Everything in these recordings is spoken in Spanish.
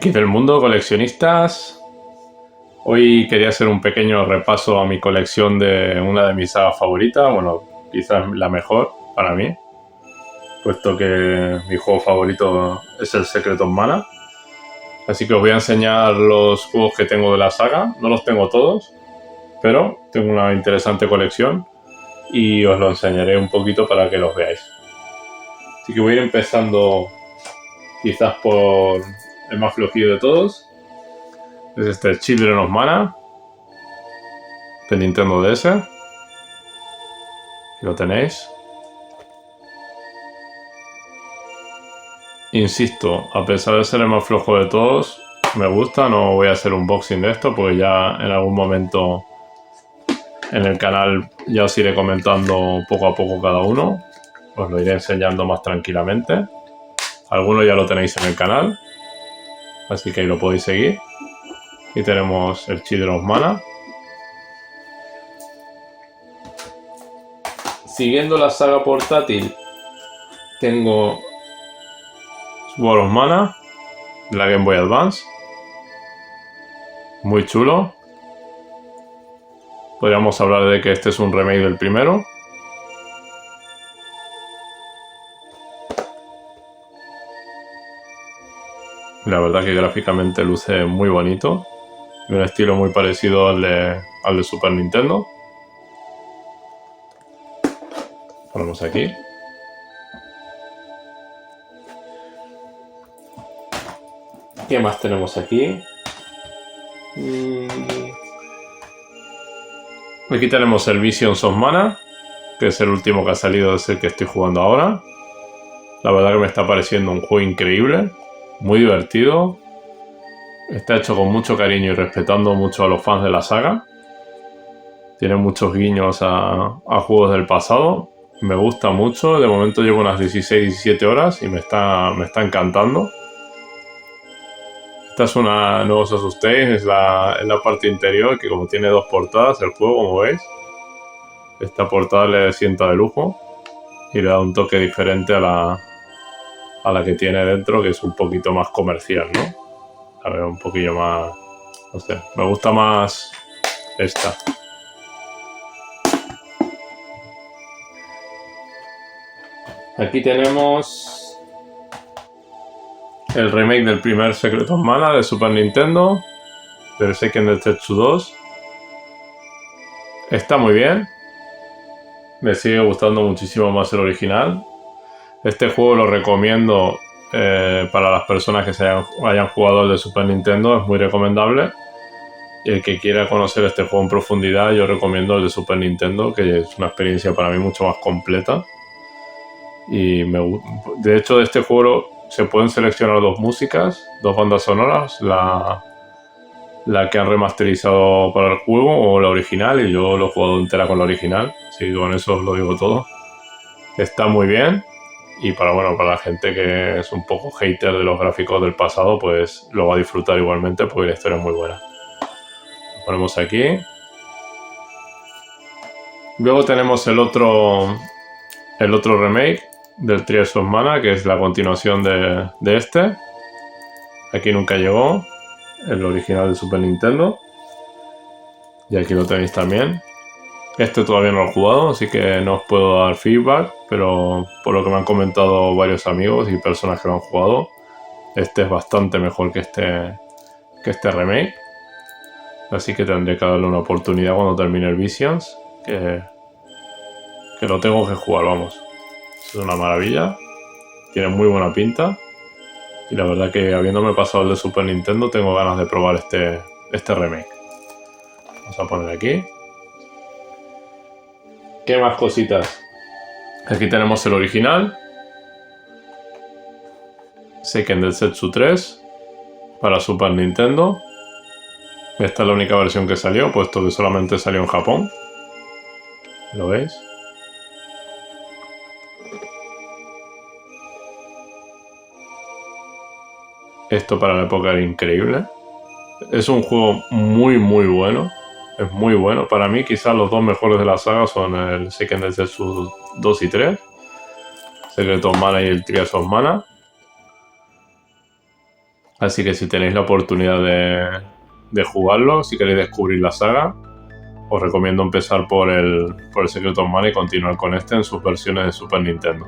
Aquí del mundo de coleccionistas. Hoy quería hacer un pequeño repaso a mi colección de una de mis sagas favoritas. Bueno, quizás la mejor para mí, puesto que mi juego favorito es el Secret of Mana. Así que os voy a enseñar los juegos que tengo de la saga. No los tengo todos, pero tengo una interesante colección y os lo enseñaré un poquito para que los veáis. Así que voy a ir empezando quizás por el más flojillo de todos. Es este Children of Mana de Nintendo DS. Aquí lo tenéis. Insisto, a pesar de ser el más flojo de todos, me gusta. No voy a hacer un unboxing de esto porque ya en algún momento en el canal ya os iré comentando poco a poco cada uno. Os lo iré enseñando más tranquilamente. Algunos ya lo tenéis en el canal, así que ahí lo podéis seguir. Aquí tenemos el Children of Mana. Siguiendo la saga portátil, tengo Sword of Mana de la Game Boy Advance. Muy chulo. Podríamos hablar de que este es un remake del primero. La verdad que gráficamente luce muy bonito. De un estilo muy parecido al de Super Nintendo. Ponemos aquí. ¿Qué más tenemos aquí? Aquí tenemos el Visions of Mana, que es el último que ha salido, es el que estoy jugando ahora. La verdad que me está pareciendo un juego increíble, muy divertido. Está hecho con mucho cariño y respetando mucho a los fans de la saga. Tiene muchos guiños a juegos del pasado. Me gusta mucho. De momento llevo unas 16-17 horas y me está encantando. Esta es una, no os asustéis, es la parte interior, que como tiene dos portadas el juego, como veis. Esta portada le sienta de lujo y le da un toque diferente a la que tiene dentro, que es un poquito más comercial, ¿no? A ver, un poquillo más, no sé, me gusta más esta. Aquí tenemos el remake del primer Secret of Mana de Super Nintendo, del Seiken Densetsu 2. Está muy bien. Me sigue gustando muchísimo más el original. Este juego lo recomiendo para las personas que hayan jugado el de Super Nintendo. Es muy recomendable. Y el que quiera conocer este juego en profundidad, yo recomiendo el de Super Nintendo, que es una experiencia para mí mucho más completa. Y de hecho, de este juego se pueden seleccionar dos músicas, dos bandas sonoras, la que han remasterizado para el juego o la original, y yo lo he jugado entera con la original, así que con eso os lo digo todo. Está muy bien, y para la gente que es un poco hater de los gráficos del pasado, pues lo va a disfrutar igualmente porque la historia es muy buena. Lo ponemos aquí. Luego tenemos el otro remake del Tears of Mana, que es la continuación de este. Aquí nunca llegó, el original de Super Nintendo. Y aquí lo tenéis también. Este todavía no lo he jugado, así que no os puedo dar feedback, pero por lo que me han comentado varios amigos y personas que lo han jugado, este es bastante mejor que este remake. Así que tendré que darle una oportunidad cuando termine el Visions, que lo tengo que jugar, vamos. Es una maravilla, tiene muy buena pinta. Y la verdad que habiéndome pasado el de Super Nintendo, tengo ganas de probar este remake. Vamos a poner aquí. ¿Qué más cositas? Aquí tenemos el original. Seiken Densetsu 3 para Super Nintendo. Esta es la única versión que salió, puesto que solamente salió en Japón. ¿Lo veis? Esto para la época era increíble. Es un juego muy bueno. Es muy bueno. Para mí quizás los dos mejores de la saga son el Seiken Densetsu 2 y 3. Secret of Mana y el Tears of Mana. Así que si tenéis la oportunidad de jugarlo, si queréis descubrir la saga, os recomiendo empezar por el Secret of Mana y continuar con este en sus versiones de Super Nintendo.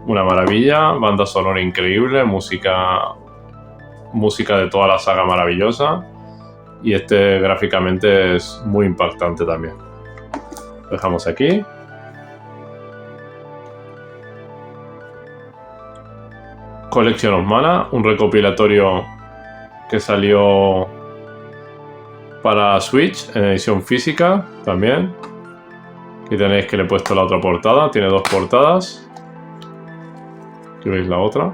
Una maravilla, banda sonora increíble, música de toda la saga maravillosa, y este gráficamente es muy impactante también. Lo dejamos aquí. Collection of Mana, un recopilatorio que salió para Switch en edición física también. Aquí tenéis que le he puesto la otra portada, tiene dos portadas. Aquí veis la otra.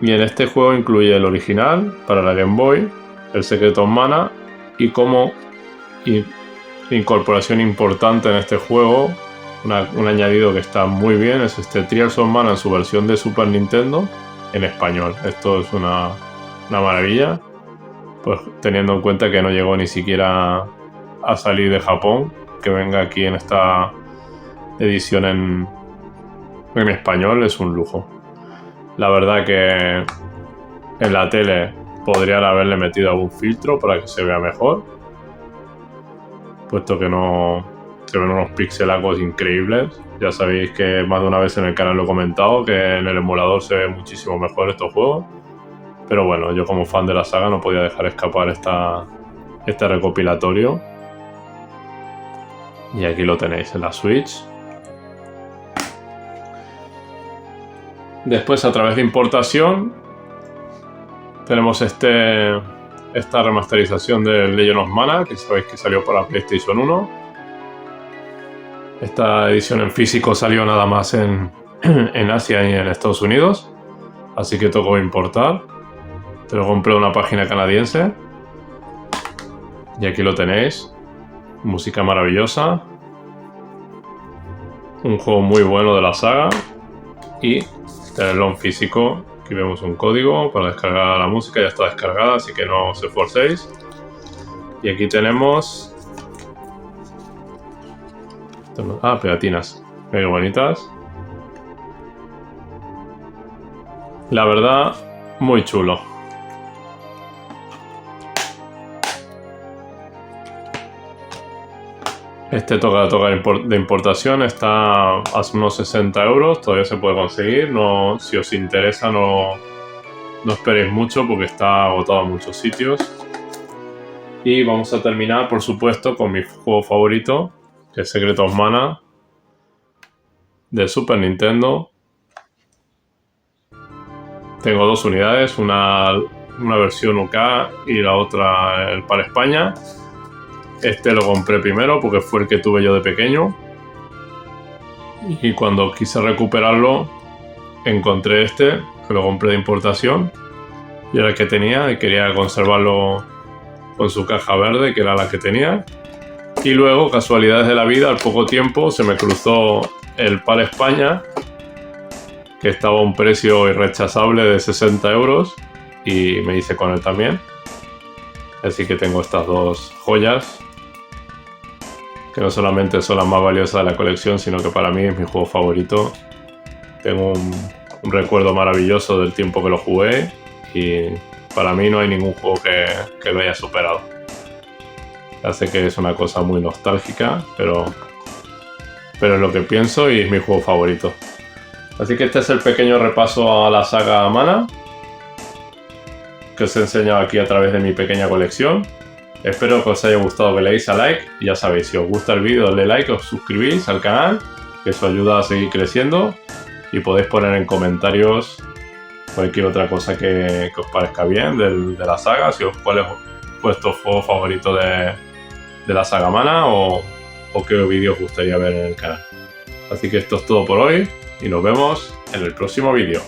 Y en este juego incluye el original para la Game Boy, el Secret of Mana, y como incorporación importante en este juego, un añadido que está muy bien, es este Trials of Mana en su versión de Super Nintendo en español. Esto es una maravilla, pues teniendo en cuenta que no llegó ni siquiera a salir de Japón, que venga aquí en esta edición en español es un lujo. La verdad que en la tele podrían haberle metido algún filtro para que se vea mejor, puesto que no se ven unos pixelacos increíbles. Ya sabéis que más de una vez en el canal lo he comentado, que en el emulador se ve muchísimo mejor estos juegos. Pero bueno, yo como fan de la saga no podía dejar escapar este recopilatorio. Y aquí lo tenéis en la Switch. Después, a través de importación, tenemos esta remasterización de Legend of Mana, que sabéis que salió para PlayStation 1. Esta edición en físico salió nada más en Asia y en Estados Unidos, así que tocó importar. Te lo compré en una página canadiense. Y aquí lo tenéis. Música maravillosa. Un juego muy bueno de la saga. Y tenerlo en físico. Aquí vemos un código para descargar la música. Ya está descargada, así que no os esforcéis. Y aquí tenemos... pegatinas. Muy bonitas. La verdad, muy chulo. Este toca de importación está a unos 60 euros. Todavía se puede conseguir. No, si os interesa, no esperéis mucho porque está agotado en muchos sitios. Y vamos a terminar, por supuesto, con mi juego favorito, que es Secret of Mana de Super Nintendo. Tengo dos unidades, una versión UK y la otra el para España. Este lo compré primero porque fue el que tuve yo de pequeño. Y cuando quise recuperarlo, encontré este, que lo compré de importación. Y era el que tenía y quería conservarlo con su caja verde, que era la que tenía. Y luego, casualidades de la vida, al poco tiempo se me cruzó el PAL España, que estaba a un precio irrechazable de 60 euros, y me hice con él también. Así que tengo estas dos joyas, que no solamente son las más valiosas de la colección, sino que para mí es mi juego favorito. Tengo un recuerdo maravilloso del tiempo que lo jugué, y para mí no hay ningún juego que lo haya superado. Ya sé que es una cosa muy nostálgica, pero es lo que pienso y es mi juego favorito. Así que este es el pequeño repaso a la saga Mana, que os he enseñado aquí a través de mi pequeña colección. Espero que os haya gustado, que le deis a like. Y ya sabéis, si os gusta el vídeo, dadle like, os suscribís al canal, que eso ayuda a seguir creciendo. Y podéis poner en comentarios cualquier otra cosa que os parezca bien de la saga, si cuál es vuestro juego favorito de la saga Mana o qué vídeo os gustaría ver en el canal. Así que esto es todo por hoy y nos vemos en el próximo vídeo.